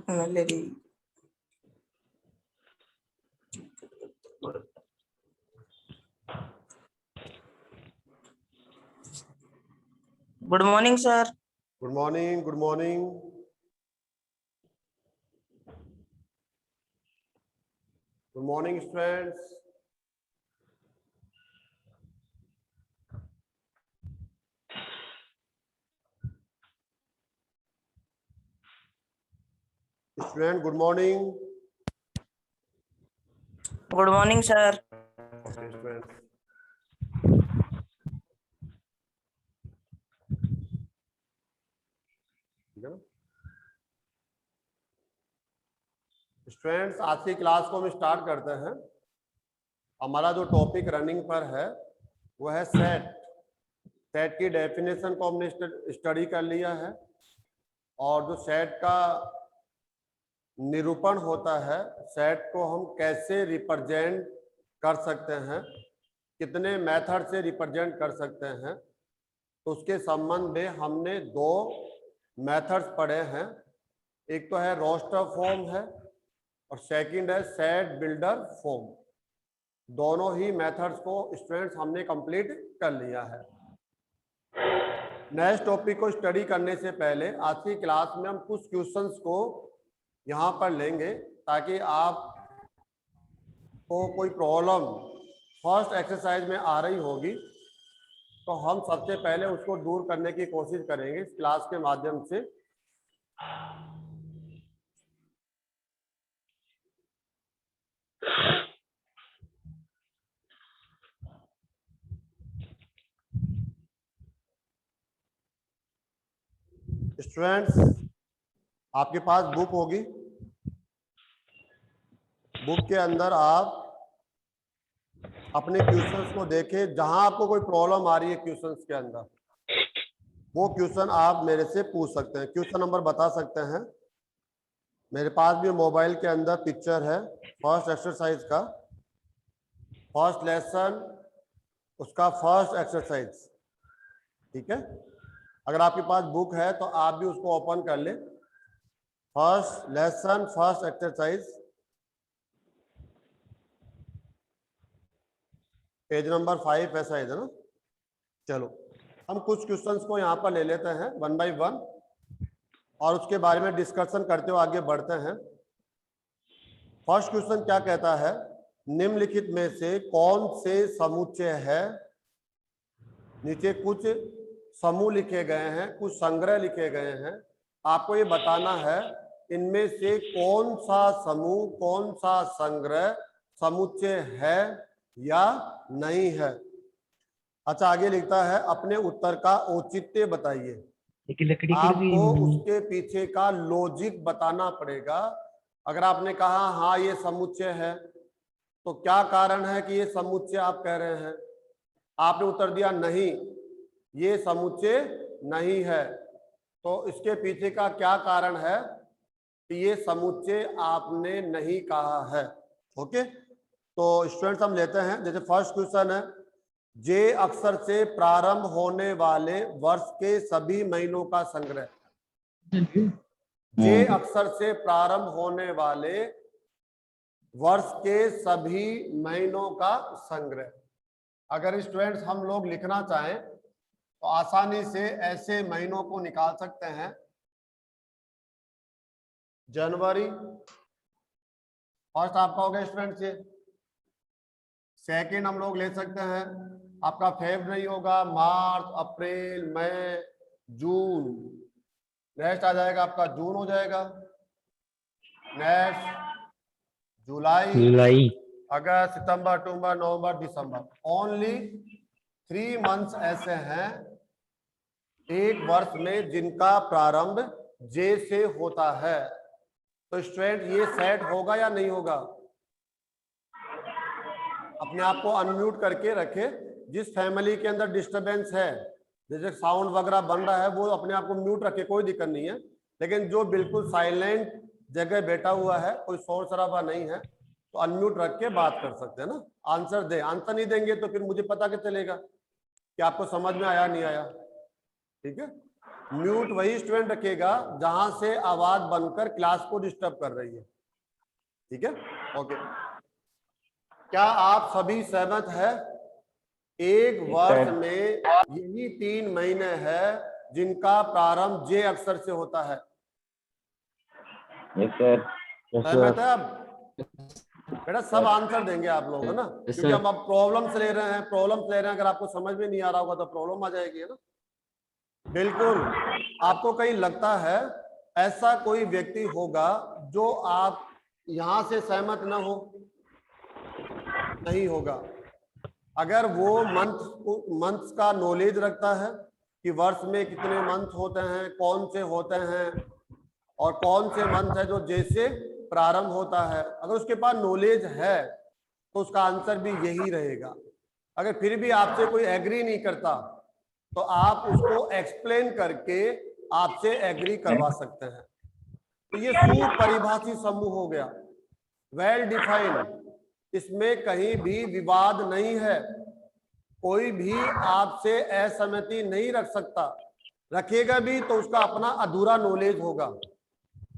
Valerie. Good morning, sir. Good morning. Good morning. Good morning, students. Student, good morning. Good morning, sir. Okay, students. Students, आज की class को हम start करते हैं। हमारा जो टॉपिक रनिंग पर है वो है सेट। सेट की डेफिनेशन को हमने स्टडी कर लिया है और जो सेट का निरूपण होता है, सेट को हम कैसे रिप्रेजेंट कर सकते हैं, कितने मेथड से रिप्रेजेंट कर सकते हैं, तो उसके संबंध में हमने दो मेथड्स पढ़े हैं। एक तो है रोस्टर फॉर्म है और सेकंड है सेट बिल्डर फॉर्म। दोनों ही मेथड्स को स्टूडेंट्स हमने कंप्लीट कर लिया है। नेक्स्ट टॉपिक को स्टडी करने से पहले आज की क्लास में हम कुछ क्वेश्चंस को यहाँ पर लेंगे ताकि आप को कोई प्रॉब्लम फर्स्ट एक्सरसाइज में आ रही होगी तो हम सबसे पहले उसको दूर करने की कोशिश करेंगे इस क्लास के माध्यम से। स्टूडेंट्स, आपके पास बुक होगी। बुक के अंदर आप अपने क्वेश्चंस को देखें। जहां आपको कोई प्रॉब्लम आ रही है क्वेश्चंस के अंदर, वो क्वेश्चन आप मेरे से पूछ सकते हैं। क्वेश्चन नंबर बता सकते हैं। मेरे पास भी मोबाइल के अंदर पिक्चर है फर्स्ट एक्सरसाइज का, फर्स्ट लेसन, उसका फर्स्ट एक्सरसाइज। ठीक है, अगर आपके पास बुक है तो आप भी उसको ओपन कर ले। First lesson first exercise, page number 5 ऐसा है ना। चलो हम कुछ क्वेश्चंस को यहाँ पर ले लेते हैं वन बाय वन और उसके बारे में डिस्कशन करते हुए आगे बढ़ते हैं। फर्स्ट क्वेश्चन क्या कहता है, निम्नलिखित में से कौन से समुच्चय है। नीचे कुछ समूह लिखे गए हैं, कुछ संग्रह लिखे गए हैं। आपको ये बताना है इनमें से कौन सा समूह, कौन सा संग्रह समुच्चय है या नहीं है। अच्छा, आगे लिखता है अपने उत्तर का औचित्य बताइए। आपको उसके पीछे का लॉजिक बताना पड़ेगा। अगर आपने कहा हाँ ये समुच्चय है तो क्या कारण है कि ये समुच्चय आप कह रहे हैं। आपने उत्तर दिया नहीं, ये समुच्चय नहीं है, तो इसके पीछे का क्या कारण है कि ये समुच्चय आपने नहीं कहा है। ओके, तो स्टूडेंट्स हम लेते हैं। जैसे फर्स्ट क्वेश्चन है, जे अक्षर से प्रारंभ होने वाले वर्ष के सभी महीनों का संग्रह। जे अक्षर से प्रारंभ होने वाले वर्ष के सभी महीनों का संग्रह। अगर स्टूडेंट्स हम लोग लिखना चाहें तो आसानी से ऐसे महीनों को निकाल सकते हैं। जनवरी फर्स्ट आपका हो गया स्टूडेंट्स। ये सेकेंड हम लोग ले सकते हैं, आपका फरवरी होगा, मार्च, अप्रैल, मई, जून। नेक्स्ट आ जाएगा आपका जून हो जाएगा। नेक्स्ट जुलाई, अगस्त, सितंबर, अक्टूबर, नवंबर, दिसंबर। ओनली 3 मंथ्स ऐसे हैं एक वर्ष में जिनका प्रारंभ जे से होता है। तो स्टूडेंट ये सेट होगा या नहीं होगा। अपने आप को अनम्यूट करके रखे। जिस फैमिली के अंदर डिस्टरबेंस है, जैसे साउंड वगैरह बन रहा है, वो अपने आप को म्यूट रखे, कोई दिक्कत नहीं है। लेकिन जो बिल्कुल साइलेंट जगह बैठा हुआ है, कोई शोर शराबा नहीं है, तो अनम्यूट रख के बात कर सकते हैं ना। आंसर दे, आंसर नहीं देंगे तो फिर मुझे पता क्या चलेगा कि आपको समझ में आया नहीं आया। ठीक है, म्यूट वही स्टूडेंट रखेगा जहां से आवाज बनकर क्लास को डिस्टर्ब कर रही है। ठीक है, ओके। क्या आप सभी सहमत है? एक वर्ष में यही 3 महीने हैं जिनका प्रारंभ जे अक्षर से होता है। Yes sir. सहमत है आप? बेटा सब आंसर देंगे आप लोग, है ना, क्योंकि हम अब प्रॉब्लम्स ले रहे हैं। अगर आपको समझ में नहीं आ रहा होगा तो प्रॉब्लम आ जाएगी, है ना। बिल्कुल। आपको कहीं लगता है ऐसा कोई व्यक्ति होगा जो आप यहां से सहमत ना हो? नहीं होगा। अगर वो मंथ्स का नॉलेज रखता है कि वर्ष में कितने मंथ होते हैं, कौन से होते हैं और कौन से मंथ है जो जैसे प्रारंभ होता है, अगर उसके पास नॉलेज है तो उसका आंसर भी यही रहेगा। अगर फिर भी आपसे कोई एग्री नहीं करता तो आप उसको एक्सप्लेन करके आपसे एग्री करवा सकते हैं। तो ये सुपरिभाषित समूह हो गया, वेल डिफाइंड। इसमें कहीं भी विवाद नहीं है, कोई भी आपसे असहमति नहीं रख सकता। रखेगा भी तो उसका अपना अधूरा नॉलेज होगा।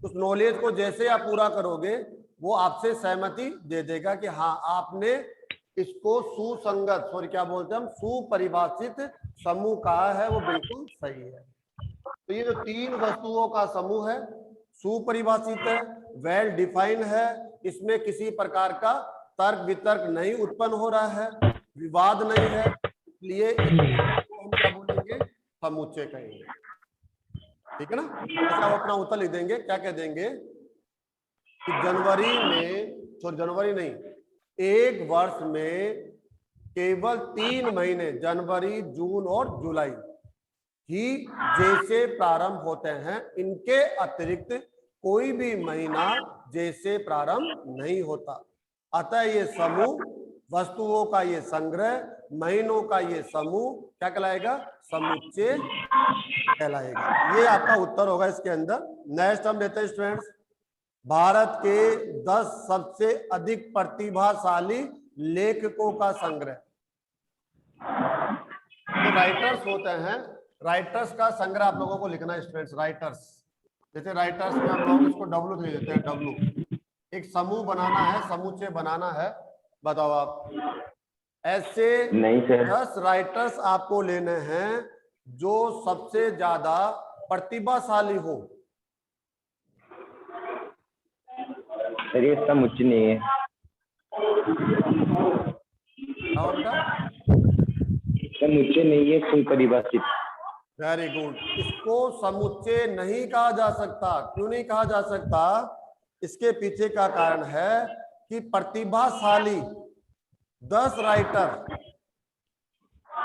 उस नॉलेज को जैसे आप पूरा करोगे वो आपसे सहमति दे देगा कि हाँ आपने इसको सुसंगत, सॉरी क्या बोलते हैं हम, सुपरिभाषित समूह कहा है, वो बिल्कुल सही है। तो ये जो 3 वस्तुओं का समूह है, सुपरिभाषित है, वेल डिफाइंड है, इसमें किसी प्रकार का तर्क वितर्क नहीं उत्पन्न हो रहा है, विवाद नहीं है, इसलिए हम क्या बोलेंगे, समुच्चय कहेंगे। ठीक है ना। अच्छा आप अपना उत्तर लिख देंगे, क्या कह देंगे कि जनवरी नहीं, एक वर्ष में केवल 3 महीने जनवरी, जून और जुलाई ही जैसे प्रारंभ होते हैं, इनके अतिरिक्त कोई भी महीना जैसे प्रारंभ नहीं होता। अतः ये समूह, वस्तुओं का ये संग्रह, महीनों का ये समूह क्या कहलाएगा, समुच्चय कहलाएगा। ये आपका उत्तर होगा इसके अंदर। नेक्स्ट हम लेते हैं स्टूडेंट्स, भारत के 10 सबसे अधिक प्रतिभाशाली लेखकों का संग्रह। तो राइटर्स होते हैं, राइटर्स का संग्रह आप लोगों को लिखना है स्टूडेंट्स। राइटर्स, जैसे राइटर्स में हम लोग इसको डब्लू ले लेते हैं, डब्लू। एक समूह बनाना है, समुच्चय बनाना है। बताओ आप, ऐसे 10 राइटर्स आपको लेने हैं जो सबसे ज्यादा प्रतिभाशाली हो। सर ये समुच्चय नहीं है। और समुच्चय नहीं है, सुपरिभाषित। Very good. इसको समुच्चय नहीं कहा जा सकता। क्यों नहीं कहा जा सकता? इसके पीछे का कारण है कि प्रतिभाशाली 10 राइटर,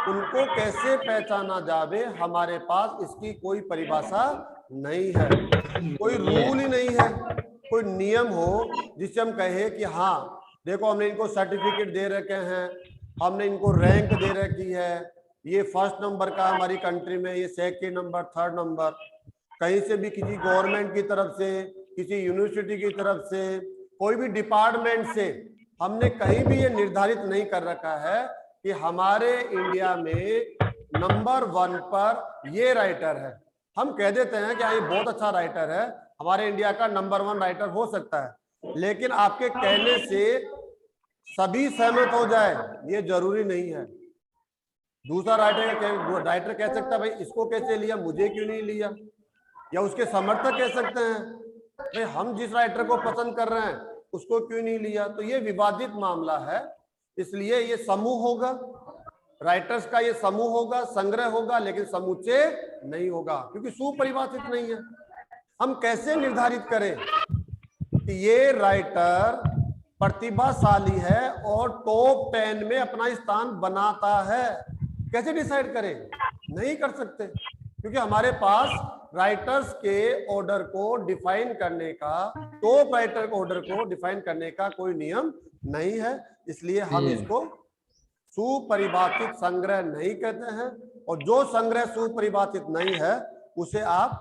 उनको कैसे पहचाना जावे, हमारे पास इसकी कोई परिभाषा नहीं है, कोई रूल ही नहीं है, कोई नियम हो जिससे हम कहे कि हाँ देखो हमने इनको सर्टिफिकेट दे रखे हैं, हमने इनको रैंक दे रखी है, ये फर्स्ट नंबर का हमारी कंट्री में, ये सेकंड नंबर, थर्ड नंबर। कहीं से भी किसी गवर्नमेंट की तरफ से, किसी यूनिवर्सिटी की तरफ से, कोई भी डिपार्टमेंट से हमने कहीं भी ये निर्धारित नहीं कर रखा है कि हमारे इंडिया में नंबर 1 पर ये राइटर है। हम कह देते हैं कि हाँ ये बहुत अच्छा राइटर है, हमारे इंडिया का नंबर 1 राइटर हो सकता है, लेकिन आपके कहने से सभी सहमत हो जाए ये जरूरी नहीं है। दूसरा राइटर कह सकता है भाई इसको कैसे लिया, मुझे क्यों नहीं लिया, या उसके समर्थक कह सकते हैं भाई हम जिस राइटर को पसंद कर रहे हैं उसको क्यों नहीं लिया। तो ये विवादित मामला है, इसलिए ये समूह होगा, राइटर्स का ये समूह होगा, संग्रह होगा, लेकिन समुच्चय नहीं होगा क्योंकि सुपरिभाषित नहीं है। हम कैसे निर्धारित करें कि ये राइटर प्रतिभाशाली है और टॉप 10 में अपना स्थान बनाता है? कैसे डिसाइड करें? नहीं कर सकते, क्योंकि हमारे पास राइटर्स के ऑर्डर को डिफाइन करने का, टॉप राइटर ऑर्डर को डिफाइन करने का कोई नियम नहीं है। इसलिए हम इसको सुपरिभाषित संग्रह नहीं कहते हैं, और जो संग्रह सुपरिभाषित नहीं है उसे आप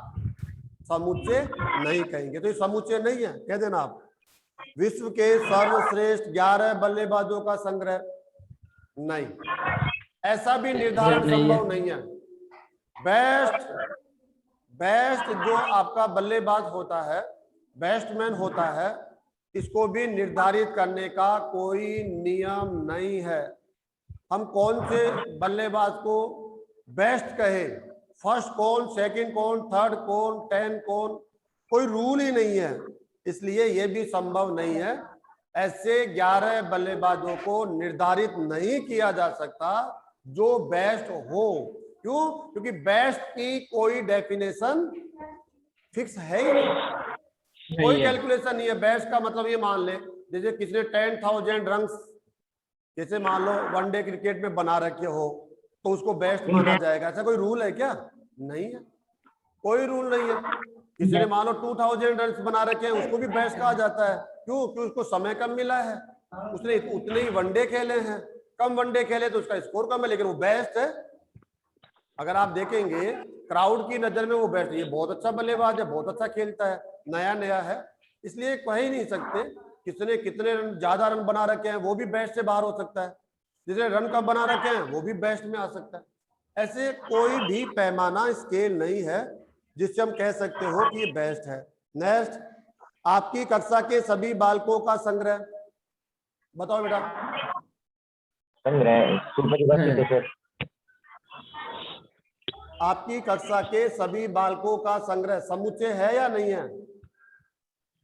समुच्चय नहीं कहेंगे। तो ये समुच्चय नहीं है, कह देना आप। विश्व के सर्वश्रेष्ठ 11 बल्लेबाजों का संग्रह नहीं, ऐसा भी निर्धारण संभव नहीं है। बेस्ट बेस्ट जो आपका बल्लेबाज होता है, बैट्समैन होता है, इसको भी निर्धारित करने का कोई नियम नहीं है। हम कौन से बल्लेबाज को बेस्ट कहे, फर्स्ट कौन, सेकंड कौन, थर्ड कौन, 10 कौन, कोई रूल ही नहीं है। इसलिए यह भी संभव नहीं है। ऐसे 11 बल्लेबाजों को निर्धारित नहीं किया जा सकता जो बेस्ट हो। क्यों? क्योंकि बेस्ट की कोई डेफिनेशन फिक्स है ही नहीं, कोई कैलकुलेशन नहीं है। बेस्ट का मतलब ये मान ले, जैसे किसी ने 10,000 रन्स जैसे मान लो वनडे क्रिकेट में बना रखे हो तो उसको बेस्ट माना जाएगा। ऐसा कोई रूल है क्या? नहीं है, कोई रूल नहीं है। किसी ने मान लो 2000 रन्स बना रखे हैं, उसको भी बेस्ट कहा जाता है। क्यों? क्योंकि उसको समय कम मिला है, उसने उतने ही वनडे खेले हैं, कम वनडे खेले तो उसका स्कोर कम है, लेकिन वो बेस्ट है। अगर आप देखेंगे क्राउड की नजर में वो बेस्ट, ये बहुत अच्छा बल्लेबाज है, बहुत अच्छा खेलता है, नया नया है, इसलिए कह ही नहीं सकते। किसने कितने रन ज्यादा रन बना रखे हैं वो भी बेस्ट से बाहर हो सकता है, जिसने रन कम बना रखे हैं वो भी बेस्ट में आ सकता है। ऐसे कोई भी पैमाना स्केल नहीं है जिससे हम कह सकते हो कि ये बेस्ट है। नेक्स्ट, आपकी कक्षा के सभी बालकों का संग्रह बताओ बेटा। संग्रह सुपरिभाषित है सर। आपकी कक्षा के सभी बालकों का संग्रह समुच्चय है या नहीं है?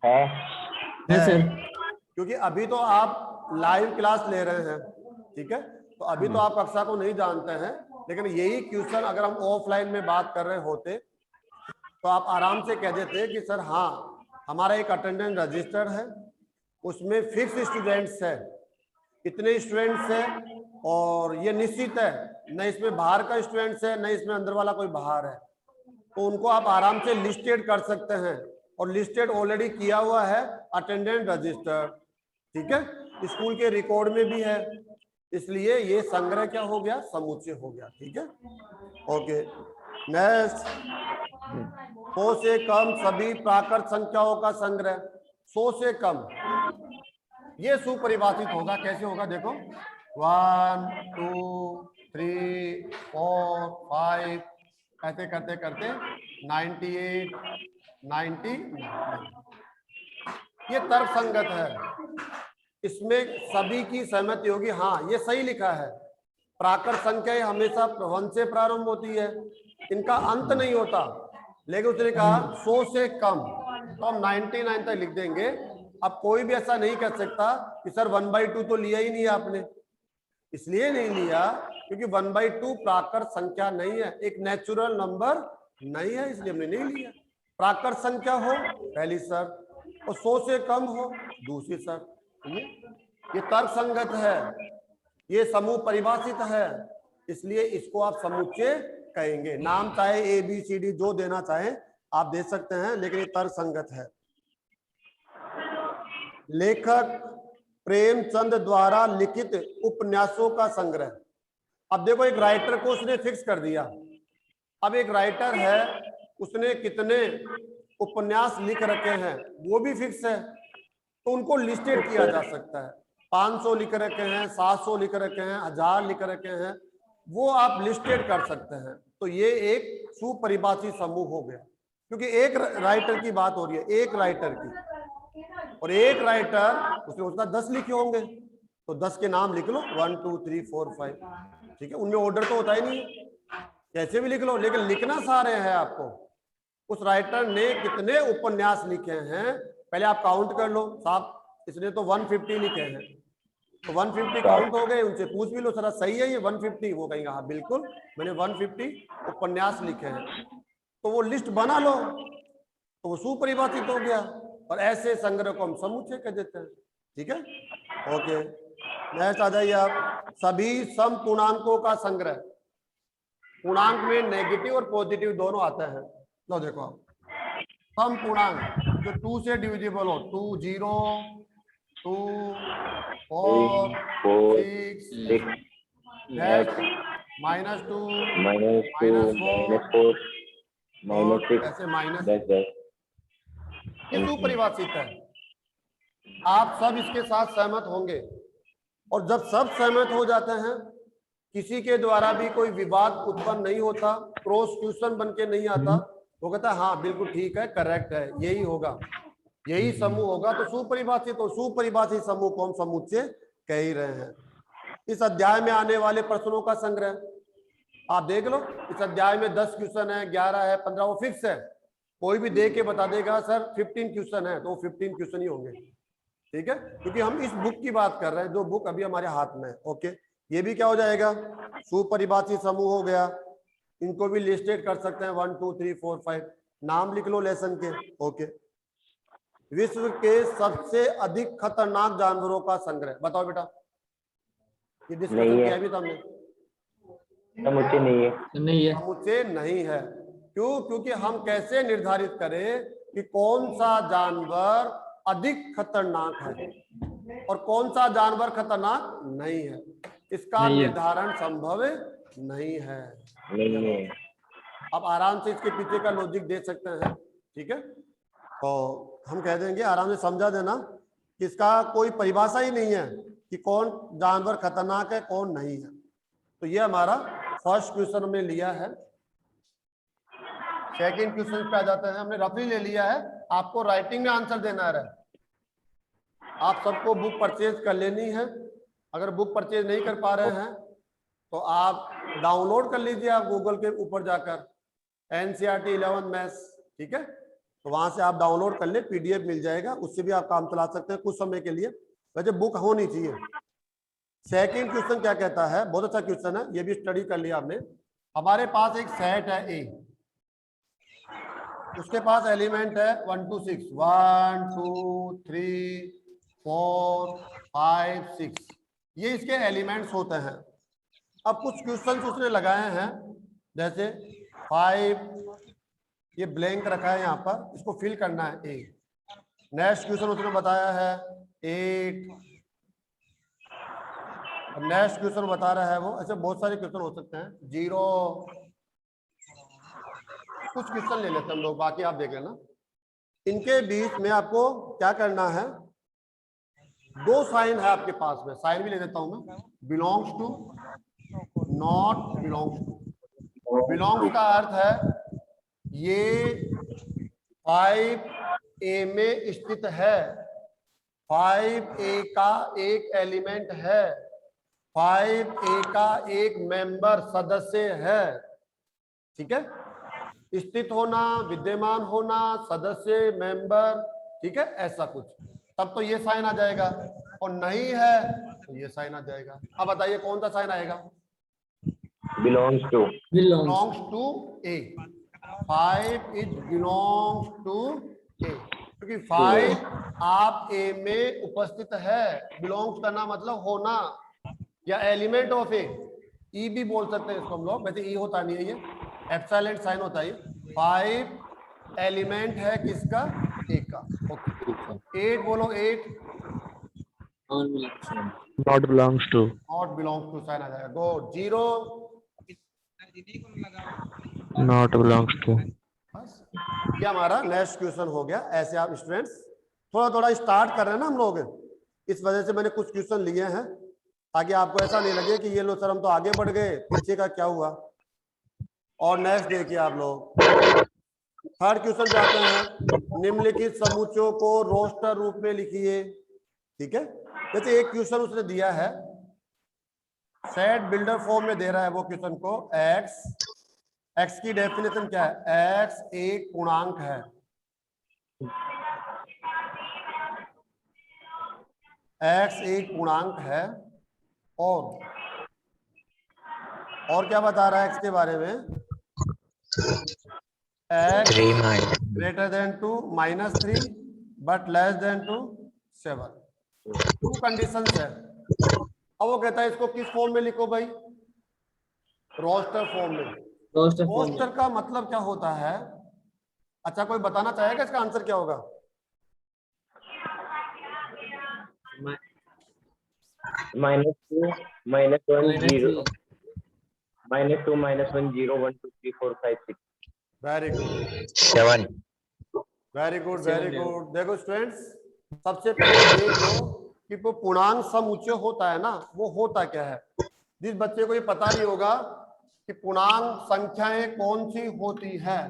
है सर। क्योंकि अभी तो आप लाइव क्लास ले रहे हैं, ठीक है, तो अभी तो आप कक्षा को नहीं जानते हैं, लेकिन यही क्वेश्चन अगर हम ऑफलाइन में बात कर रहे होते तो आप आराम से कह देते कि सर हाँ हमारा एक अटेंडेंस रजिस्टर है, उसमें फिक्स स्टूडेंट्स है, इतने स्टूडेंट्स हैं और ये निश्चित है, न इसमें बाहर का स्टूडेंट्स है न इसमें अंदर वाला कोई बाहर है, तो उनको आप आराम से लिस्टेड कर सकते हैं। और लिस्टेड ऑलरेडी किया हुआ है अटेंडेंस रजिस्टर, ठीक है, स्कूल के रिकॉर्ड में भी है, इसलिए ये संग्रह क्या हो गया? समुच्चय हो गया। ठीक है, ओके। नेक्स्ट, 100 से कम सभी प्राकृत संख्याओं का संग्रह। 100 से कम ये सुपरिभाषित होगा। कैसे होगा? देखो 1 2 3 4 5 ऐसे करते करते 98 99। ये तर्क संगत है, इसमें सभी की सहमति होगी। हाँ ये सही लिखा है, प्राकृत संख्या हमेशा प्रवन से प्रारंभ होती है, इनका अंत नहीं होता। लेकिन उसने कहा 100 से कम, तो हम 99 तक लिख देंगे। अब कोई भी ऐसा नहीं कर सकता कि सर 1/2 तो लिया ही नहीं आपने। इसलिए नहीं लिया क्योंकि 1/2 प्राकृत संख्या नहीं है, एक नेचुरल नंबर नहीं है, इसलिए हमने नहीं लिया। प्राकृत संख्या हो पहली शर्त और 100 से कम हो दूसरी शर्त। ये तर्क संगत है, ये समूह परिभाषित है, इसलिए इसको आप समुच्चय कहेंगे। नाम चाहे ABCD जो देना चाहे आप दे सकते हैं, लेकिन ये तर्क संगत है। लेखक प्रेमचंद द्वारा लिखित उपन्यासों का संग्रह। अब देखो एक राइटर को उसने फिक्स कर दिया। अब एक राइटर है, उसने कितने उपन्यास लिख रखे हैं वो भी फिक्स है, तो उनको लिस्टेड किया जा सकता है। 500 लिख रखे हैं, 700 लिख रखे हैं, 1000 लिख रखे हैं, वो आप लिस्टेड कर सकते हैं। तो ये एक सुपरिभाषित समूह हो गया, क्योंकि एक राइटर की बात हो रही है, एक राइटर की, और एक राइटर उसने उसका 10 लिखे होंगे, तो 10 के नाम लिख लो 1 2 3 4 5, ठीक है, उनमें ऑर्डर तो होता ही नहीं, कैसे भी लिख लो, लेकिन लिखना सारे हैं आपको। उस राइटर ने कितने उपन्यास लिखे हैं पहले आप काउंट कर लो। साहब इसने तो 150 लिखे हैं, तो 150 काउंट हो गए। उनसे पूछ भी लो सर सही है ये 150, वो कहेंगे हाँ बिल्कुल मैंने 150 उपन्यास लिखे हैं, तो वो लिस्ट बना लो, तो वो सुपरिभाषित हो गया। और ऐसे संग्रह को हम समुच्चय कह देते हैं। ठीक है, ओके। नेक्स्ट आ जाइए आप, सभी सम पूर्णांकों का संग्रह। पूर्णांक में नेगेटिव और पॉजिटिव दोनों आते हैं। लो देखो आप, सम पूर्णांक जो 2 से डिविजिबल हो, 2 0 2 4 6 6 -2 -4 -6 ऐसे माइनस, 10 ये सुपरिभाषित है। आप सब इसके साथ सहमत होंगे, और जब सब सहमत हो जाते हैं, किसी के द्वारा भी कोई विवाद उत्पन्न नहीं होता, क्रॉस क्वेश्चन बन के नहीं आता, वो कहता है हाँ बिल्कुल ठीक है, करेक्ट है, यही होगा, यही समूह होगा। तो सुपरिभाषित और सुपरिभाषित समूह को हम समुच्चय कह ही रहे हैं। इस अध्याय में आने वाले प्रश्नों का संग्रह आप देख लो। इस अध्याय में 10 क्वेश्चन है, 11 है, 15 वो फिक्स है। कोई भी दे के बता देगा सर 15 क्वेश्चन है, तो 15 क्वेश्चन ही होंगे, ठीक है, क्योंकि हम इस बुक की बात कर रहे हैं जो बुक अभी हमारे हाथ में है। ओके, ये भी क्या हो जाएगा, सुपरिभाषित समूह हो गया। इनको भी लिस्टेड कर सकते हैं 1 2 3 4 5, नाम लिख लो लेसन के। ओके, विश्व के सबसे अधिक खतरनाक जानवरों का संग्रह बताओ बेटा। ये डिस्कशन किया भी था हमने। समुच्चय नहीं है। नहीं है। समुच्चय नहीं है। क्यों? क्योंकि हम कैसे निर्धारित करें कि कौन सा जानवर अधिक खतरनाक है और कौन सा जानवर खतरनाक नहीं है, इसका नहीं है। निर्धारण संभव नहीं है। नहीं है। आप आराम से इसके पीछे का लॉजिक दे सकते हैं, ठीक है, तो हम कह देंगे आराम से समझा देना कि इसका कोई परिभाषा ही नहीं है कि कौन जानवर खतरनाक है कौन नहीं है। तो ये हमारा फर्स्ट क्वेश्चन में लिया है। सेकंड क्वेश्चन पे आ जाते हैं। हमने रफली ले लिया है, आपको राइटिंग में आंसर देना है। आप सबको बुक परचेज कर लेनी है। अगर बुक परचेज नहीं कर पा रहे हैं तो आप डाउनलोड कर लीजिए, आप गूगल के ऊपर जाकर NCERT 11 मैथ्स, ठीक है, तो वहां से आप डाउनलोड कर ले, PDF मिल जाएगा, उससे भी आप काम चला सकते हैं कुछ समय के लिए। वैसे बुक होनी चाहिए। सेकंड क्वेश्चन क्या कहता है, बहुत अच्छा क्वेश्चन है, ये भी स्टडी कर लिया आपने। हमारे पास एक सेट है A, उसके पास एलिमेंट है 1 2 6, 1 2 3 4 5 6, ये इसके एलिमेंट्स होते हैं। अब कुछ क्वेश्चंस उसने लगाए हैं, जैसे 5, ये ब्लैंक रखा है यहाँ पर, इसको फिल करना है A। नेक्स्ट क्वेश्चन उसने बताया है 8, नेक्स्ट क्वेश्चन बता रहा है वो, ऐसे बहुत सारे क्वेश्चन हो सकते हैं, 0, कुछ क्वेश्चन ले लेते हैं हम लोग, बाकी आप देख लेना। इनके बीच में आपको क्या करना है, 2 साइन है आपके पास में, साइन भी ले देता हूं मैं, belongs to, not belongs to. Belongs का अर्थ है ये 5A में स्थित है, 5A का एक एलिमेंट है, 5A का एक मेंबर सदस्य है, ठीक है, स्थित होना, विद्यमान होना, सदस्य, मेंबर, ठीक है, ऐसा कुछ, तब तो ये साइन आ जाएगा, और नहीं है तो ये साइन आ जाएगा। अब बताइए कौन सा साइन आएगा, belongs to. Belongs to A, 5 is belongs to A, क्योंकि 5 आप A में उपस्थित है। बिलोंग्स करना मतलब होना या एलिमेंट ऑफ A, E भी बोल सकते हैं इसको हम लोग, वैसे E होता नहीं है, ये एप्सिलॉन साइन होता है। 5 एलिमेंट है किसका, A का। ओके, 8 बोलो, 8 not belongs to. Not belongs to sign आ जाएगा। Go 0 not belongs to. बस ये हमारा नेक्स्ट क्वेश्चन हो गया। ऐसे आप स्टूडेंट्स थोड़ा थोड़ा स्टार्ट कर रहे हैं ना हम लोग, इस वजह से मैंने कुछ क्वेश्चन लिए हैं, ताकि आपको ऐसा नहीं लगे कि ये लो सर हम तो आगे बढ़ गए, पीछे का क्या हुआ। और नेक्स्ट देखिए आप लोग, थर्ड क्वेश्चन जाते हैं, निम्नलिखित समुच्चयों को रोस्टर रूप में लिखिए, ठीक है। जैसे एक क्वेश्चन उसने दिया है, सेट बिल्डर फॉर्म में दे रहा है वो क्वेश्चन को, एक्स की डेफिनेशन क्या है, एक्स एक पूर्णांक है, एक्स एक पूर्णांक है, और क्या बता रहा है एक्स के बारे में, x greater than 2 -3 but less than 2 7, 2 conditions है। अब वो कहता है इसको किस फॉर्म में लिखो भाई, रोस्टर फॉर्म में। रोस्टर का मतलब क्या होता है, अच्छा कोई बताना चाहेगा इसका आंसर क्या होगा, -2 -1 0 -2 -1 0 1 2 3 4 5 6 very good 7। Very good very good. देखो स्टूडेंट्स, सबसे पहले देख लो कि वो पूर्णांक समुच्चय होता है ना, वो होता क्या है। जिस बच्चे को ये पता नहीं होगा कि पूर्णांक संख्याएं कौन सी होती है,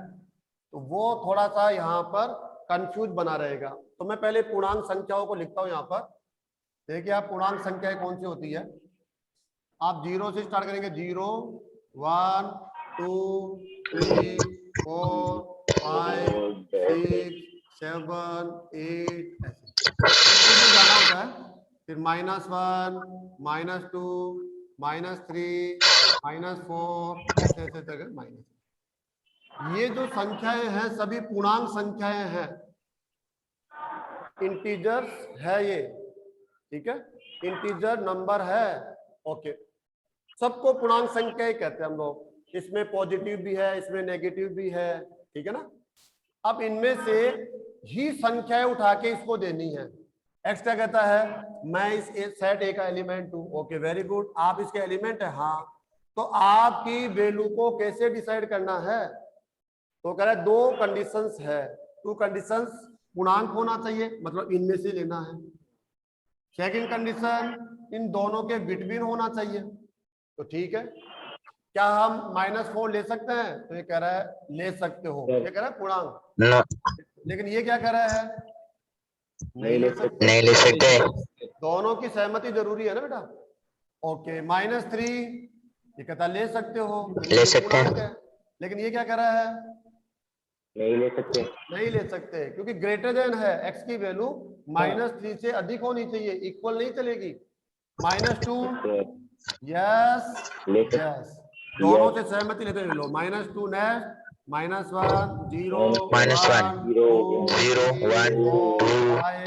तो वो थोड़ा सा यहाँ पर कंफ्यूज बना रहेगा। तो मैं पहले पूर्णांक संख्याओं को लिखता हूँ यहाँ पर। देखिए आप पूर्णांक संख्याएं कौन सी होती है, आप 0 से स्टार्ट करेंगे, 0 1 2 3 4 5 6 7 8 ऐसे ऊपर जाना होता है। फिर -1 -2 -3 -4 ऐसे ऐसे तक माइनस। ये जो संख्याएं हैं सभी पूर्णांक संख्याएं हैं, इंटीजर्स है ये, ठीक है, इंटीजर नंबर है। ओके, सबको पूर्णांक संख्या ही कहते हैं हम लोग। इसमें पॉजिटिव भी है, इसमें नेगेटिव भी है, ठीक है ना। अब इनमें से ही संख्याएं उठा के इसको देनी है। एक्स क्या कहता है, मैं इस सेट ए का एलिमेंट हूं। ओके वेरी गुड, आप इसके एलिमेंट है, हाँ। तो आपकी वैल्यू को कैसे डिसाइड करना है, तो कह रहा है 2 कंडीशंस है, 2 कंडीशंस, पूर्णांक होना चाहिए, मतलब इनमें से लेना है। सेकंड कंडीशन, इन दोनों के बिटवीन होना चाहिए। तो ठीक है, क्या हम -4 ले सकते हैं, तो ये कह रहा है ले सकते हो, ये कह रहा है पूर्णांक। No, लेकिन ये क्या कह रहा है, नहीं ले सकते। नहीं ले सकते। दोनों की सहमति जरूरी है ना बेटा। ओके -3 ये कहता है ले सकते हो, ले सकते हैं। पूर्णांक है। लेकिन ये क्या कह रहा है, नहीं ले सकते। नहीं ले सकते, क्योंकि ग्रेटर देन है, एक्स की वैल्यू -3 से अधिक होनी चाहिए, इक्वल नहीं चलेगी। -2 यस ले सकते। यस, दोनों से सहमति लेते हुए लो। -2 नेक्स्ट, -1 0 -1 0 0 1 2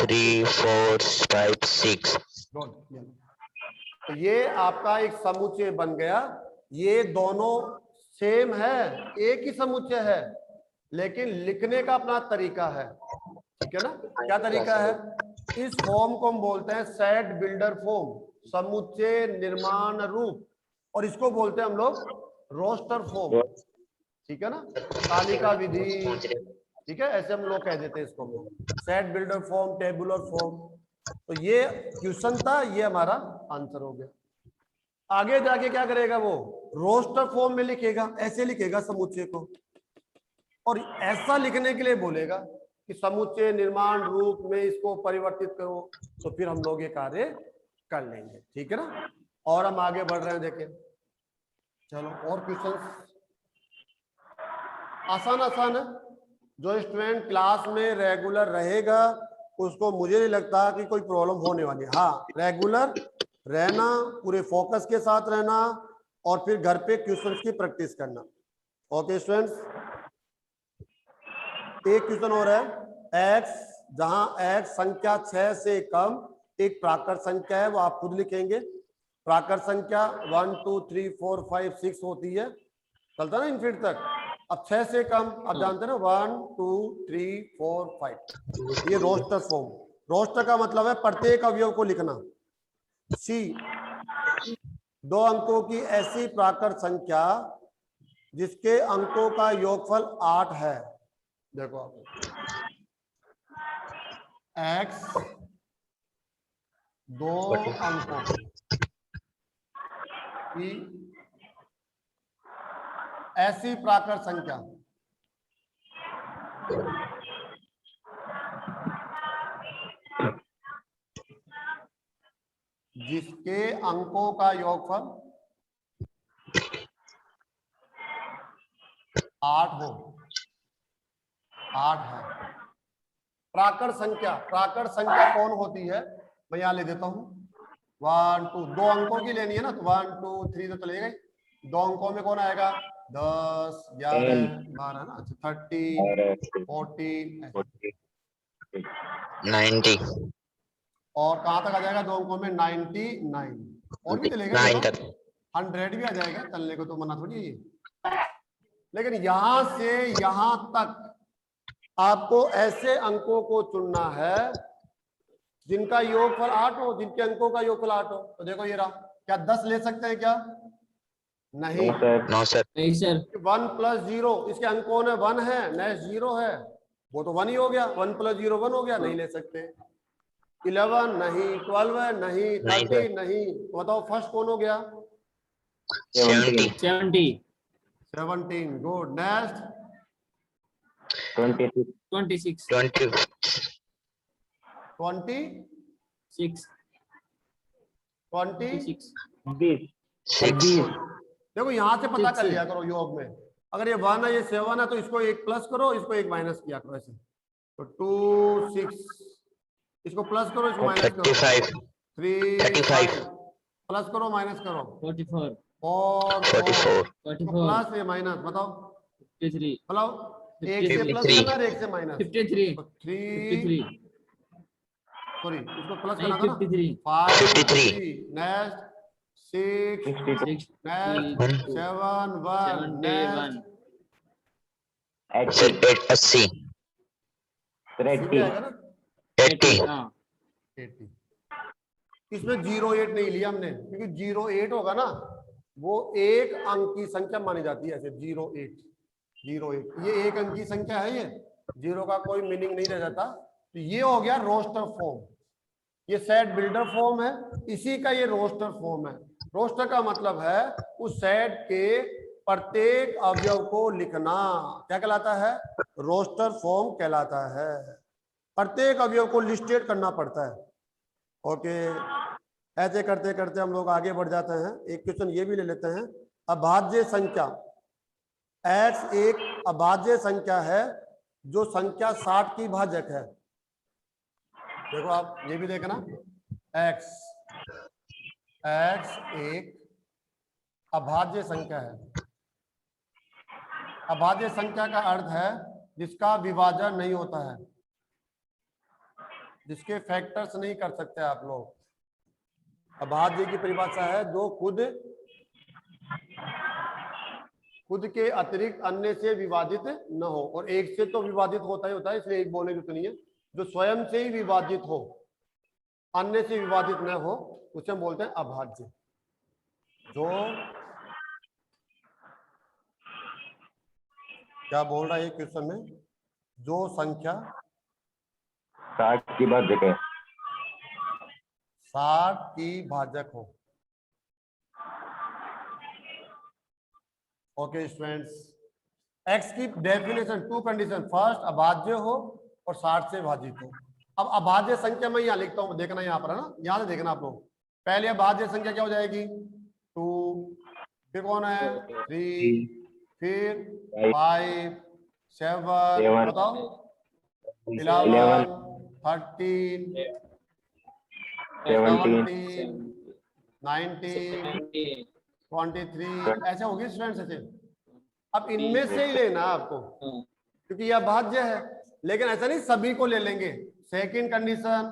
3 4 5 6। तो ये आपका एक समुच्चय बन गया। ये दोनों सेम है, एक ही समुच्चय है, लेकिन लिखने का अपना तरीका है, ठीक है ना। क्या तरीका है, इस फॉर्म को हम बोलते हैं सेट बिल्डर फॉर्म, समुच्चय निर्माण रूप, और इसको बोलते हैं हम लोग रोस्टर फॉर्म, ठीक है ना, तालिका विधि, ठीक है, ऐसे हम लोग कह देते हैं इसको, set builder form, tabular form. तो ये क्वेश्चन था, ये हमारा आंसर हो गया। आगे जाके क्या करेगा वो, रोस्टर फॉर्म में लिखेगा, ऐसे लिखेगा समुच्चय को, और ऐसा लिखने के लिए बोलेगा कि समुच्चय निर्माण रूप में इसको परिवर्तित करो, तो फिर हम लोग ये कार्य कर लेंगे, ठीक है ना। और हम आगे बढ़ रहे हैं, देखें, चलो और क्वेश्चंस आसान आसान है। जो स्टूडेंट क्लास में रेगुलर रहेगा उसको मुझे नहीं लगता कि कोई प्रॉब्लम होने वाली है। हाँ, रेगुलर रहना, पूरे फोकस के साथ रहना, और फिर घर पे क्वेश्चंस की प्रैक्टिस करना। ओके स्टूडेंट्स, एक क्वेश्चन हो रहा है, x, जहां x संख्या 6 से कम एक प्राकृत संख्या है, वो आप खुद लिखेंगे। प्राकृत संख्या 1 2 3 4 5 6 होती है, चलता ना इनफिनिटी तक। अब 6 से कम आप जानते हैं ना, 1 2 3 4 5, ये रोस्टर फॉर्म। रोस्टर का मतलब है प्रत्येक अवयव को लिखना। सी, 2 अंकों की ऐसी प्राकृत संख्या जिसके अंकों का योगफल 8 है। देखो आप, x 2 अंकों की ऐसी प्राकृत संख्या जिसके अंकों का योगफल 8 हो, 8 है। प्राकृत संख्या कौन होती है, मैं यहां ले देता हूं। 1 2, 2 अंकों की लेनी है ना, तो 1 2 3 तो चलेगा ही। 2 अंकों में कौन आएगा, 10 11 12 ना, 30 40 90 और कहां तक आ जाएगा 2 अंकों में, 99 और भी चलेगा, 9 तक। 100 भी आ जाएगा, चलने को तो मना थोड़ी है। लेकिन यहां से यहां तक आपको ऐसे अंकों को चुनना है जिनका योगफल 8 हो, जिनके अंकों का योगफल 8 हो। तो देखो ये रहा, क्या 10 ले सकते हैं क्या, नहीं। No sir. नहीं सर। 1 + 0, इसके अंक कौन है, 1 है, नेक्स्ट 0 है, वो तो 1 ही हो गया। 1 + 0 1 हो गया, नहीं ले सकते। 11 नहीं, 12 नहीं, 30 नहीं। तो बताओ फर्स्ट कौन हो गया, 70 70 17। गुड, नेक्स्ट 26, 26, 20, 20 6, 20 26, 20, 6, देखो यहाँ से पता कर 6 लिया करो योग में, अगर ये 1 है ये 7 है तो इसको एक प्लस करो, इसको एक माइनस किया करो ऐसे। तो 2 6, इसको प्लस करो, इसको माइनस करो। 35, 3 35, 5, प्लस करो माइनस करो। 44, 4 44, 44, प्लस ये माइनस, बताओ 53, बताओ, एक से प्लस 53, करना और एक से माइनस। 53, तो 3 53, सॉरी इसको प्लस नहीं, करना था ना, 53, 5 53, 3 नेक्स्ट 6 62, 6, नेक्स्ट 7 1 नेक्स्ट 80, 80, 80 80, आएगा ना 80, हाँ 80। इसमें 08 नहीं लिया हमने क्योंकि 08 होगा ना वो एक अंक की संख्या मानी जाती है, ऐसे 08 ये एक अंक की संख्या है, ये जीरो का कोई मीनिंग नहीं रह जाता। तो ये हो गया रोस्टर फॉर्म, ये सेट बिल्डर फॉर्म है, इसी का ये रोस्टर फॉर्म है। रोस्टर का मतलब है उस सेट के प्रत्येक अवयव को लिखना, क्या कहलाता है? रोस्टर फॉर्म कहलाता है। प्रत्येक अवयव को लिस्टेड करना पड़ता है। ओके, ऐसे करते करते हम लोग आगे बढ़ जाते हैं। एक क्वेश्चन ये भी ले लेते हैं। अभाज्य संख्या x एक अभाज्य संख्या है जो संख्या 60 की भाजक है। देखो आप ये भी देखना, x एक अभाज्य संख्या है। अभाज्य संख्या का अर्थ है जिसका विभाजन नहीं होता है, जिसके फैक्टर्स नहीं कर सकते आप लोग। अभाज्य की परिभाषा है जो खुद के अतिरिक्त अन्य से विभाजित न हो, और एक से तो विभाजित होता ही होता है, इसलिए एक बोलने की तो नहीं है। जो स्वयं से ही विभाजित हो, अन्य से विभाजित न हो, उसे हम बोलते हैं अभाज्य। जो क्या बोल रहा है ये क्वेश्चन में, जो संख्या 60 की भाजक है, 60 की भाजक हो। ओके स्टूडेंट्स, एक्स की डेफिनेशन, टू कंडीशन, फर्स्ट अभाज्य हो और 60 से भाजित हो। अब अभाज्य संख्या मैं यहाँ लिखता हूँ, देखना यहाँ पर है ना, यहाँ से देखना आप लोग। पहले अभाज्य संख्या क्या हो जाएगी? 2, फिर कौन है 3, फिर 5 7, बताओ 11 13 17 19 23, ऐसे होगी स्टूडेंट्स ऐसे। अब इनमें से ही लेना आपको क्योंकि यह अभाज्य है, लेकिन ऐसा नहीं सभी को ले लेंगे। सेकंड कंडीशन,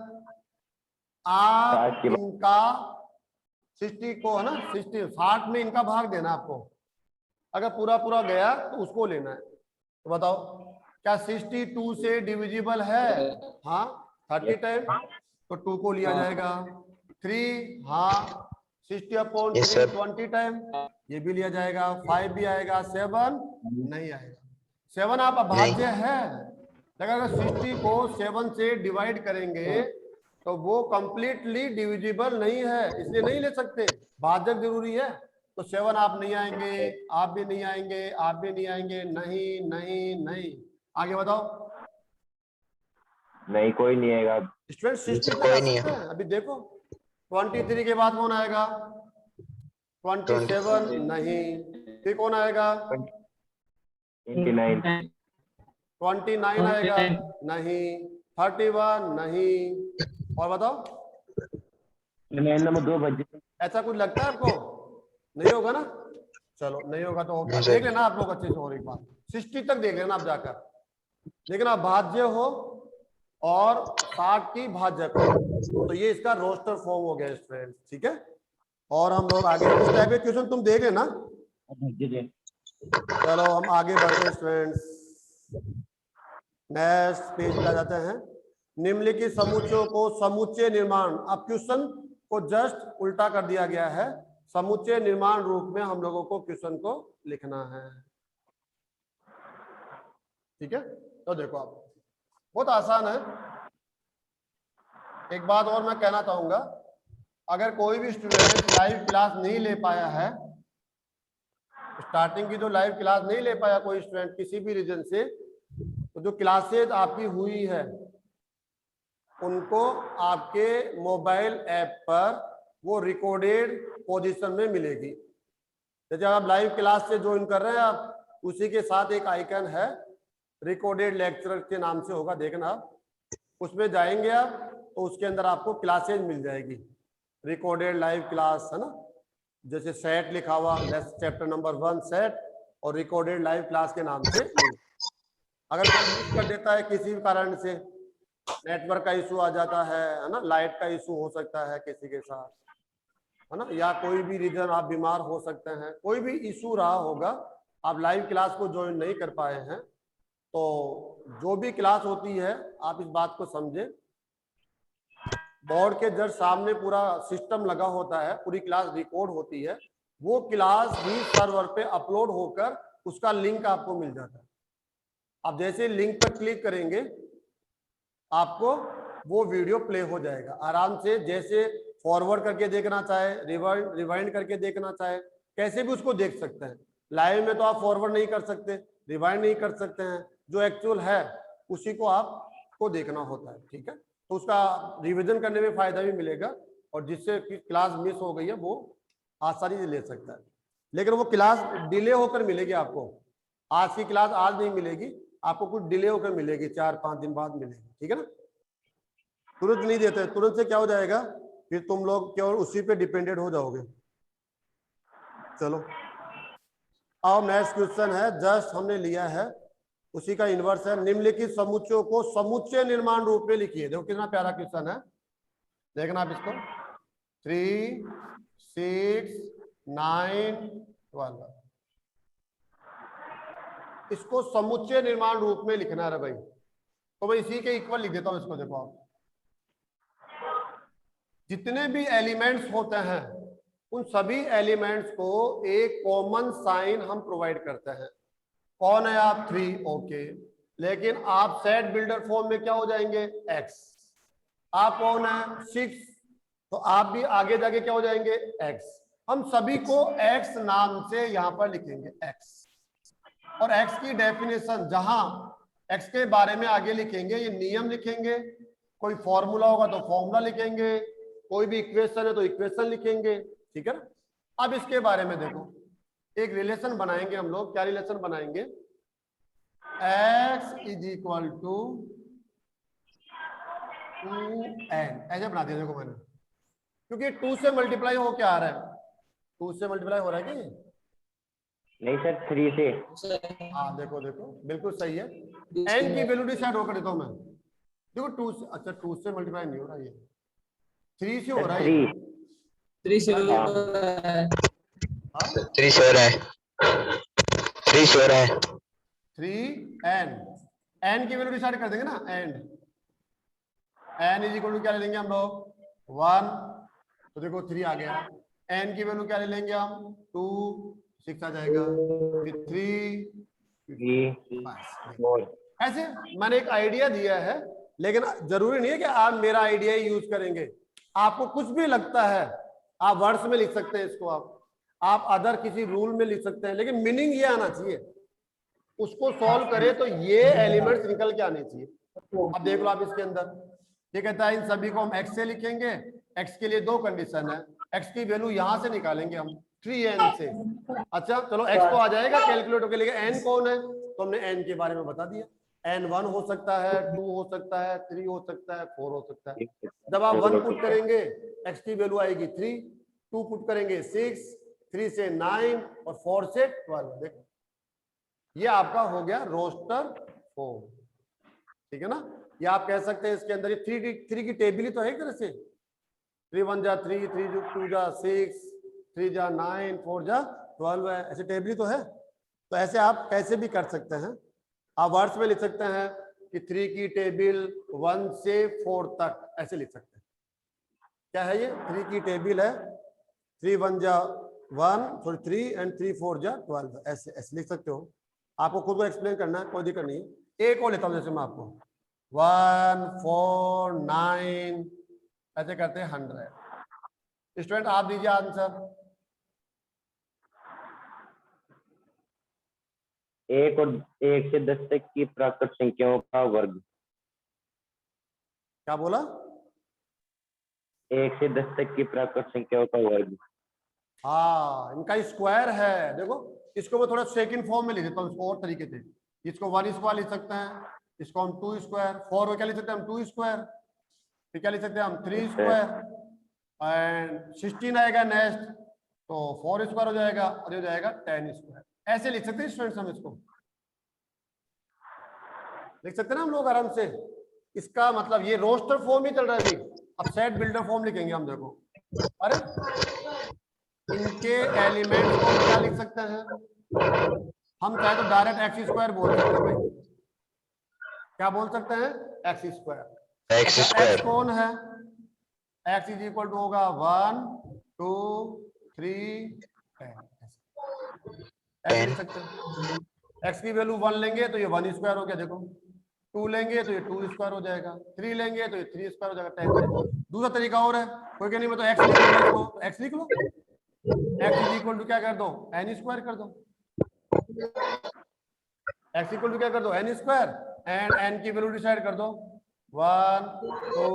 आप इनका 60 को है ना, 60 में इनका भाग देना आपको। अगर पूरा पूरा गया तो उसको लेना है। तो बताओ क्या 62 से डिविजिबल है? हाँ 30 टाइम, तो 2 को लिया जाएगा। 3, हाँ 60/3 20 टाइम, ये भी लिया जाएगा। 5 भी आएगा। 7 नहीं आएगा। 7 आप अभाज्य है, लेकिन अगर 60 को 7 से डिवाइड करेंगे तो वो कंप्लीटली डिविजिबल नहीं है, इसलिए नहीं ले सकते, भाजक जरूरी है। तो 7 आप नहीं आएंगे, आप भी नहीं आएंगे, आप भी नहीं आएंगे, नहीं नहीं नहीं। आगे बताओ। नहीं कोई नहीं आएगा। स्टूडेंट 60 तक कोई आ नहीं सकते हैं। अभी देखो 23 के बाद कौन आएगा? 27 नहीं, फिर कौन आएगा? 29, 29 आएगा नहीं, 31 नहीं, और बताओ। नंबर 2 बजे। ऐसा कुछ लगता है आपको? नहीं होगा ना? चलो नहीं होगा तो होगा, देख लेना आप लोग अच्छे से और एक बार 60 तक देख लेना आप जाकर। लेकिन आप भाज्य हो और 60 की भाजक हो, तो ये इसका रोस्टर फॉर्म हो गया स्टूडेंट, ठीक है। और हम लोग आगे इस टाइप के क्वेश्चन तुम देख लेना। चलो हम आगे बढ़ते हैं स्टूडेंट्स, नेक्स्ट पेज पे आ जाते हैं। निम्नलिखित समुच्चयों को समुच्चय निर्माण, अब क्वेश्चन को जस्ट उल्टा कर दिया गया है। समुच्चय निर्माण रूप में हम लोगों को क्वेश्चन को लिखना है, ठीक है। तो देखो आप, बहुत आसान है। एक बात और मैं कहना चाहूंगा, अगर कोई भी स्टूडेंट लाइव क्लास नहीं ले पाया है, स्टार्टिंग की जो लाइव क्लास नहीं ले पाया कोई स्टूडेंट किसी भी रीजन से, तो जो क्लासेज आपकी हुई है उनको आपके मोबाइल ऐप पर वो रिकॉर्डेड पोजीशन में मिलेगी। जैसे आप लाइव क्लास से ज्वाइन कर रहे हैं आप, उसी के साथ एक आइकन है रिकॉर्डेड लेक्चर के नाम से होगा, देखना आप उसमें जाएंगे आप तो उसके अंदर आपको क्लासेज मिल जाएगी, रिकॉर्डेड लाइव क्लास है ना, जैसे सेट लिखा हुआ चैप्टर नंबर 1 सेट और रिकॉर्डेड लाइव क्लास के नाम से लिंक। अगर कोई मिस कर देता है किसी भी कारण से, नेटवर्क का इशू आ जाता है ना, लाइट का इशू हो सकता है किसी के साथ है ना, या कोई भी रीजन आप बीमार हो सकते हैं, कोई भी इशू रहा होगा, आप लाइव क्लास को ज्वाइन नहीं कर पाए हैं, तो जो भी क्लास होती है आप इस बात को समझें, बोर्ड के जस्ट सामने पूरा सिस्टम लगा होता है, पूरी क्लास रिकॉर्ड होती है, वो क्लास भी सर्वर पे अपलोड होकर उसका लिंक आपको मिल जाता है। आप जैसे लिंक पर क्लिक करेंगे आपको वो वीडियो प्ले हो जाएगा आराम से, जैसे फॉरवर्ड करके देखना चाहे, रिवाइंड करके देखना चाहे, कैसे भी उसको देख सकते हैं। लाइव में तो आप फॉरवर्ड नहीं कर सकते, रिवाइंड नहीं कर सकते हैं, जो एक्चुअल है उसी को आपको देखना होता है, ठीक है। तो उसका रिवीजन करने में फायदा भी मिलेगा, और जिससे क्लास मिस हो गई है वो आसानी से ले सकता है। लेकिन वो क्लास डिले होकर मिलेगी आपको, आज की क्लास आज नहीं मिलेगी, आपको कुछ डिले होकर मिलेगी, 4-5 दिन बाद मिलेगी, ठीक है ना। तुरंत नहीं देते, तुरंत से क्या हो जाएगा फिर तुम लोग केवल उसी पे डिपेंडेंट हो जाओगे। चलो अब नेक्स्ट क्वेश्चन है, जस्ट हमने लिया है उसी का इन्वर्स है, निम्नलिखित समुच्चयों को समुच्चय निर्माण रूप में लिखिए। देखो कितना प्यारा क्वेश्चन है, देखना आप इसको, 3, 6, 9, 12, इसको समुच्चय निर्माण रूप में लिखना है भाई। तो मैं इसी के इक्वल लिख देता हूं इसको। देखो आप जितने भी एलिमेंट्स होते हैं उन सभी एलिमेंट्स को एक कॉमन साइन हम प्रोवाइड करते हैं। कौन है आप? 3, ओके। लेकिन आप सेट बिल्डर फॉर्म में क्या हो जाएंगे? x। आप कौन है? 6, तो आप भी आगे जाके क्या हो जाएंगे? x। हम सभी को x नाम से यहां पर लिखेंगे x, और x की डेफिनेशन जहां x के बारे में आगे लिखेंगे ये नियम लिखेंगे, कोई फॉर्मूला होगा तो फॉर्मूला लिखेंगे, कोई भी इक्वेशन है तो इक्वेशन लिखेंगे, ठीक है ना। अब इसके बारे में देखो, एक रिलेशन बनाएंगे हम लोग। क्या रिलेशन बनाएंगे? x is equal to 2n, ऐसे बना दिया देखो मैंने, क्योंकि 2 से मल्टीप्लाई हो क्या आ रहा है? 2 से मल्टीप्लाई हो रहा है कि नहीं सर, 3 से। हाँ देखो देखो बिल्कुल सही है। n की वैल्यू डिसाइड होकर देता हूं मैं। देखो 2 से, अच्छा 2 से मल्टीप्लाई नहीं हो रहा, ये 3 से हो रहा है। 3 से 3 से हो रहा है, 3 से हो रहा है। 3n, n की वैल्यू डिसाइड कर देंगे ना, n इज इक्वल टू क्या ले लेंगे हम लोग? 1, तो देखो 3 आ गया। n की वैल्यू क्या ले लेंगे हम? 2, 6 आ जाएगा, फिर 3, 5। ऐसे मैंने एक आइडिया दिया है, लेकिन जरूरी नहीं है कि आप मेरा आइडिया ही यूज करेंगे। आपको कुछ भी लगता है आप वर्ड्स में लिख सकते हैं इसको, आप अदर किसी रूल में लिख सकते हैं, लेकिन मीनिंग ये आना चाहिए। उसको सॉल्व करें तो ये एलिमेंट्स निकल के आने चाहिए। अब देख लो आप इसके अंदर ये कहता है इन सभी को हम x से लिखेंगे। x के लिए 2 कंडीशन है, x की वैल्यू यहां से निकालेंगे हम 3n से। अच्छा चलो x तो आ जाएगा कैलकुलेटर के लिए, n कौन है? तो हमने n के बारे में बता दिया। n 1 हो सकता है, 2 हो सकता है, 3 हो सकता है, 4 हो सकता है। जब आप 1 पुट करेंगे x की वैल्यू आएगी 3, 2 पुट करेंगे 6, 3 से 9 और 4 से 12। देखो ये आपका हो गया रोस्टर फॉर्म, ठीक है ना। ये आप कह सकते हैं इसके अंदर ये 3 की टेबल ही तो है एक तरह से। 3 1 जा 3, 3 2 जा 6, 3 जा 9, 4 जा 12 है, ऐसे टेबल ही तो है। तो ऐसे आप कैसे भी कर सकते हैं, आप वर्ड्स में लिख सकते हैं कि 3 की टेबल 1 से 4 तक, ऐसे लिख सकते हैं। क्या है ये? 3 की टेबल है, 3 1 जा 1, सॉरी 3 एंड 3 4 जा 12, ऐसे ऐसे लिख सकते हो। आपको खुद को एक्सप्लेन करना है, कोई दिक्कत नहीं है। एक और लेता हूं, जैसे मैं आपको 1 4 9 ऐसे करते हैं 100। स्टूडेंट आप दीजिए आंसर। 1 और 1 से 10 तक की प्राकृत संख्याओं का वर्ग। क्या बोला? 1 से 10 तक की प्राकृत संख्याओं का वर्ग। हाँ, इनका स्क्वायर है। देखो, इसको मैं थोड़ा सेकंड फॉर्म में लिख देता हूँ, इसको और तरीके से। इसको 1 स्क्वायर लिख सकते हैं, इसको हम 2 स्क्वायर, 4 को क्या लिख सकते हैं हम 2 स्क्वायर, फिर क्या लिख सकते हैं हम 3 स्क्वायर, एंड 16 आएगा नेक्स्ट, तो 4 स्क्वायर हो जाएगा, और ये हो जाएगा 10 स्क्वायर। ऐसे लिख सकते हैं स्टूडेंट्स, हम इसको लिख सकते हैं ना हम लोग आराम से। इसका मतलब ये रोस्टर फॉर्म ही चल रहा है अभी। अब सेट बिल्डर फॉर्म लिखेंगे हम। देखो, अरे इनके एलिमेंट्स को हम क्या लिख सकते हैं? हम चाहे तो डायरेक्ट एक्स स्क्वायर बोल सकते हैं भाई। क्या बोल सकते हैं? X square. X x square. कौन है? एक्स इज इक्वल टू होगा 1 2 3 10। ऐसे लिख सकते हैं। एक्स की वैल्यू 1 लेंगे तो ये 1 स्क्वायर हो गया। देखो, 2 लेंगे तो ये 2 स्क्वायर हो जाएगा, 3 लेंगे तो ये 3 स्क्वायर हो जाएगा, 10। दूसरा तरीका और है, कोई क्या नहीं, मैं तो एक्स लिख लूंगा इसको, तो एक्स लिख लो। एक्स इज इक्वल टू क्या कर दो? एन स्क्वायर कर दो। एक्स इक्वल टू क्या कर दो? एन स्क्वायर, एंड एन की वैल्यू डिसाइड कर दो 1 2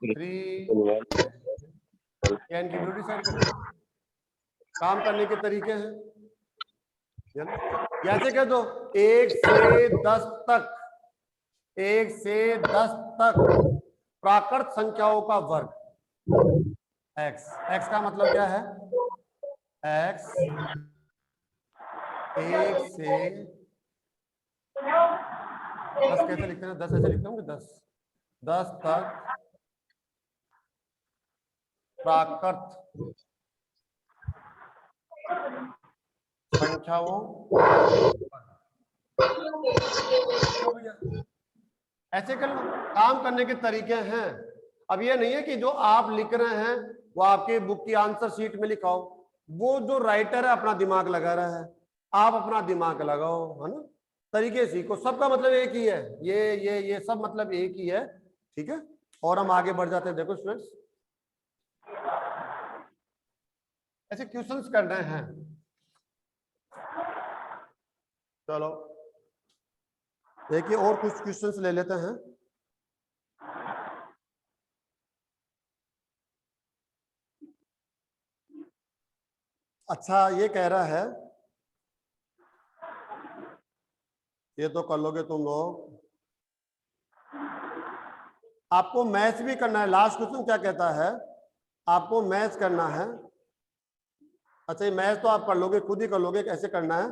3। एन की वैल्यू डिसाइड कर दो। काम करने के तरीके हैं, ऐसे कह दो 1 से 10 तक, 1 से 10 तक प्राकृत संख्याओं का वर्ग x। x का मतलब क्या है? x 1 से 10 कैसे लिखते हैं? 10 ऐसे लिखता हूँ कि 10 तक प्राकृत संख्याओं। ऐसे कर लो। काम करने के तरीके हैं। अब ये नहीं है कि जो आप लिख रहे हैं वो आपके बुक की आंसर शीट में लिखाओ। वो जो राइटर है अपना दिमाग लगा रहा है, आप अपना दिमाग लगाओ, है ना। तरीके सीखो, सबका मतलब एक ही है। ये सब मतलब एक ही है, ठीक है। और हम आगे बढ़ जाते हैं। देखो स्टूडेंट्स, ऐसे क्वेश्चंस करने हैं। चलो देखिए, और कुछ क्वेश्चंस ले लेते हैं। अच्छा, ये कह रहा है, ये तो कर लोगे तुम लोग। आपको मैथ्स भी करना है। लास्ट क्वेश्चन क्या कहता है? आपको मैथ्स करना है। अच्छा, ये मैथ्स तो आप कर लोगे, खुद ही कर लोगे। कैसे करना है?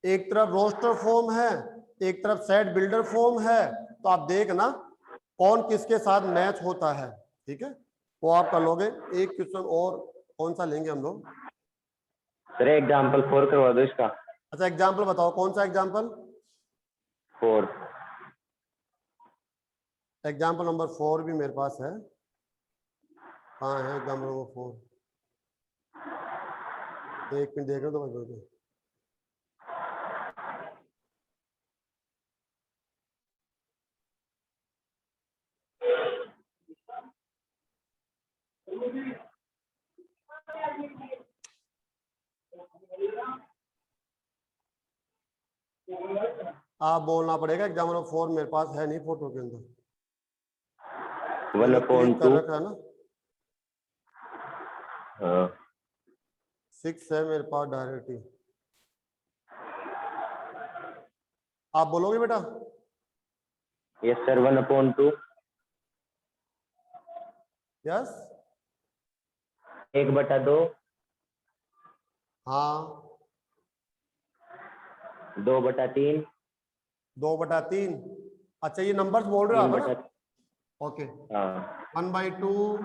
एक तरफ रोस्टर फॉर्म है, एक तरफ सेट बिल्डर फॉर्म है, तो आप देखना कौन किसके साथ मैच होता है, ठीक है। वो आप कर लोगे। एक क्वेश्चन और कौन सा लेंगे हम लोग? सर एग्जाम्पल 4 करवा दो इसका। अच्छा, एग्जाम्पल बताओ, कौन सा एग्जाम्पल? 4। एग्जाम्पल नंबर 4 भी मेरे पास है। हाँ है एग्जाम्पल नंबर 4। एक मिनट देख रहे हो तो भाई। आप बोलना पड़ेगा। एग्जाम्पल नंबर 4 मेरे पास है नहीं फोटो के अंदर। 1/2 कर रखा है ना। हाँ 6 है मेरे पास डायरेक्ट ही। आप बोलोगे बेटा? Yes sir 1/2 yes. 1/2 हाँ 2/3 2/3। अच्छा, ये नंबर्स बोल रहे हो आप, है ना? 3/3। ओके। हाँ 1/2